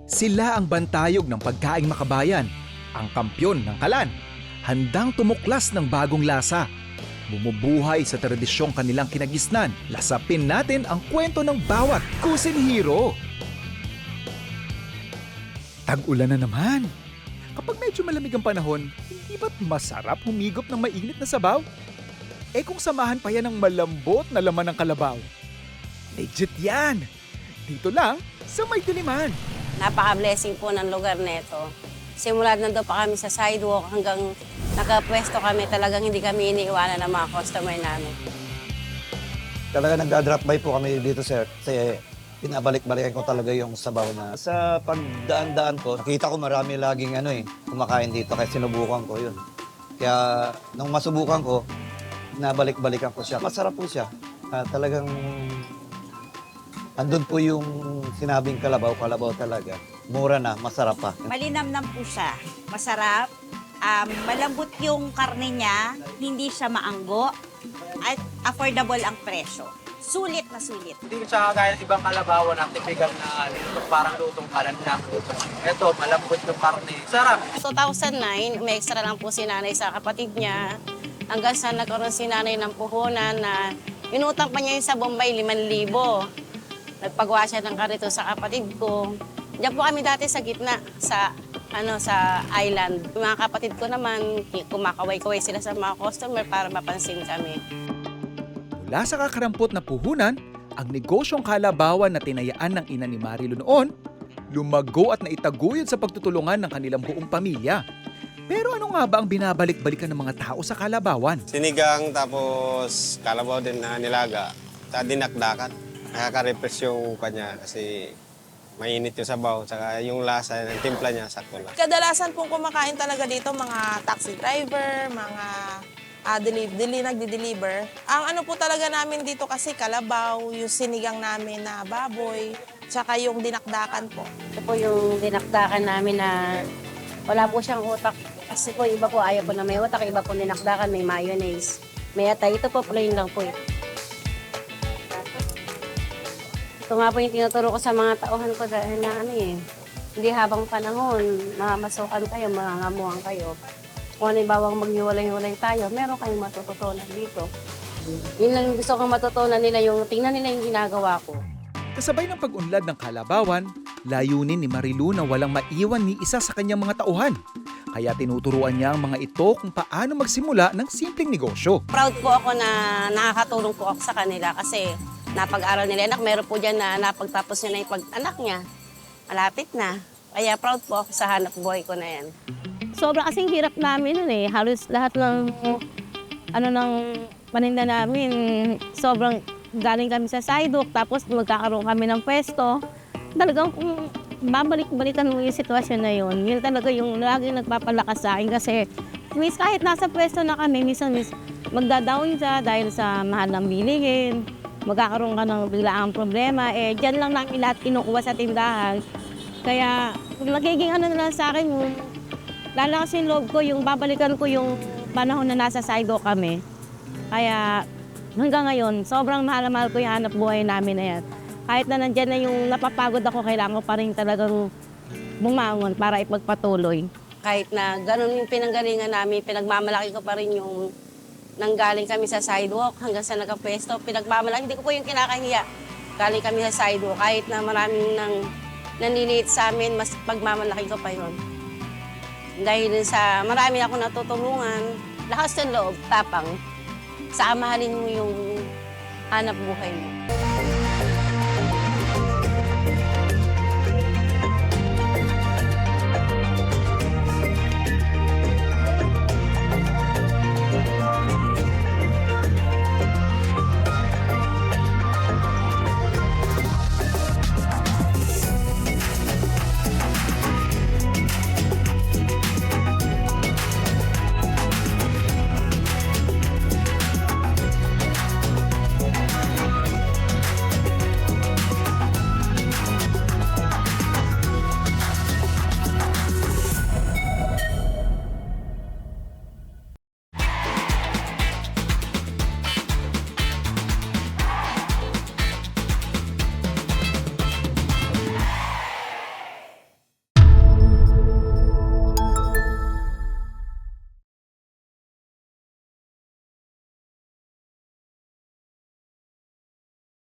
Sila ang bantayog ng pagkaing makabayan, ang kampyon ng kalan, handang tumuklas ng bagong lasa. Bumubuhay sa tradisyong kanilang kinagisnan. Lasapin natin ang kwento ng bawat kusinhiro. Tag-ulan na naman. Kapag medyo malamig ang panahon, hindi ba't masarap humigop ng mainit na sabaw? Eh kung samahan pa yan ng malambot na laman ng kalabaw. Legit yan! Dito lang sa May Diliman. Napaka-blessing po ng lugar nito. Simula nandun pa kami sa sidewalk hanggang nakapwesto kami, talagang hindi kami iniiwanan ng mga customer namin. Talaga nagda-drop by po kami dito, sir. Kasi pinabalik-balikan ko talaga yung sabaw na. Sa pagdaan-daan ko, nakita ko marami laging kumakain dito kaya sinubukan ko yun. Kaya nung masubukan ko, nabalik-balikan ko siya. Masarap po siya. Talagang andun po yung sinabing kalabaw talaga. Mura na, masarap pa. Malinamnam po siya. Masarap. Malambot yung karne niya, hindi siya maanggo, at affordable ang presyo. Sulit na sulit. Hindi siya kagaya ng ibang kalabawan na typical na parang lutong kalan lang. Ito, malambot yung karne. Sarap! 2009, may extra lang po si nanay sa kapatid niya. Hanggang sa nagkaroon si nanay ng puhunan na inutang pa niya yung sa Bombay 5,000. Nagpagawa siya ng karito sa kapatid ko. Diyan po kami dati sa gitna, sa island. Yung mga kapatid ko naman, kumakaway-kaway sila sa mga customer para mapansin kami. Mula sa kakarampot na puhunan, ang negosyong kalabawan na tinayaan ng ina ni Marilu noon, lumago at naitaguyod sa pagtutulungan ng kanilang buong pamilya. Pero ano nga ba ang binabalik-balikan ng mga tao sa kalabawan? Sinigang tapos kalabaw din na nilaga, dinakdakan. Nakaka-refresh yung kanya kasi mainit yung sabaw, saka yung lasa ng timpla niya, sakto lang. Kadalasan pong kumakain talaga dito mga taxi driver, mga nagdi-deliver. Ang ano po talaga namin dito kasi kalabaw, yung sinigang namin na baboy, tsaka yung dinakdakan po. Ito po yung dinakdakan namin na wala po siyang utak. Kasi po iba po ayaw po na may utak, iba po dinakdakan, may mayonnaise. May atay, ito po plain lang po. Ito nga po yung tinuturo ko sa mga tauhan ko dahil na hindi habang panahon, mamasukan kayo, mangangamuhan kayo. Kung ano bawang maghiwalay-hiwalay tayo, meron kayong matututunan dito. Yun lang gusto kong matutunan nila, yung tingnan nila yung ginagawa ko. Kasabay ng pag-unlad ng kalabawan, layunin ni Marilu na walang maiwan ni isa sa kanyang mga tauhan. Kaya tinuturuan niya ang mga ito kung paano magsimula ng simpleng negosyo. Proud po ako na nakakatulong po ako sa kanila kasi napag-aral nila anak, meron po dyan na napagtapos niya na yung pag-anak niya. Malapit na. Kaya proud po ako sa hanap buhay ko na yan. Sobrang kasing hirap namin nun eh. Halos lahat ng ng paninda namin, sobrang galing kami sa sidewalk, tapos magkakaroon kami ng pwesto. Talagang kung babalik-balikan mo yung sitwasyon na yun, yun talaga yung laging nagpapalakas sa akin kasi kahit nasa pwesto na kami, minsan magda-down siya dahil sa mahal ng bilihin. Magkakaroon ka ng biglaang problema, dyan lang namin lahat kinukuha sa tindahan. Kaya nagiging na lang sa akin, lalakas yung loob ko, yung babalikan ko yung panahon na nasa sidewalk kami. Kaya hanggang ngayon, sobrang mahal na mahal ko yung hanap buhay namin na yan. Kahit na nandyan na yung napapagod ako, kailangan ko pa rin talagang bumangon para ipagpatuloy. Kahit na ganun yung pinanggalingan namin, pinagmamalaki ko pa rin yung nanggaling kami sa sidewalk hanggang sa nagka-pwesto. Pinagmamalaki, hindi ko po yung kinakahiya. Galing kami sa sidewalk, kahit na maraming naniliit sa amin, mas pagmamalaki ko pa yun. Dahil sa marami ako natutulungan, lakas ng loob, tapang, sa mahalin mo yung hanap buhay mo.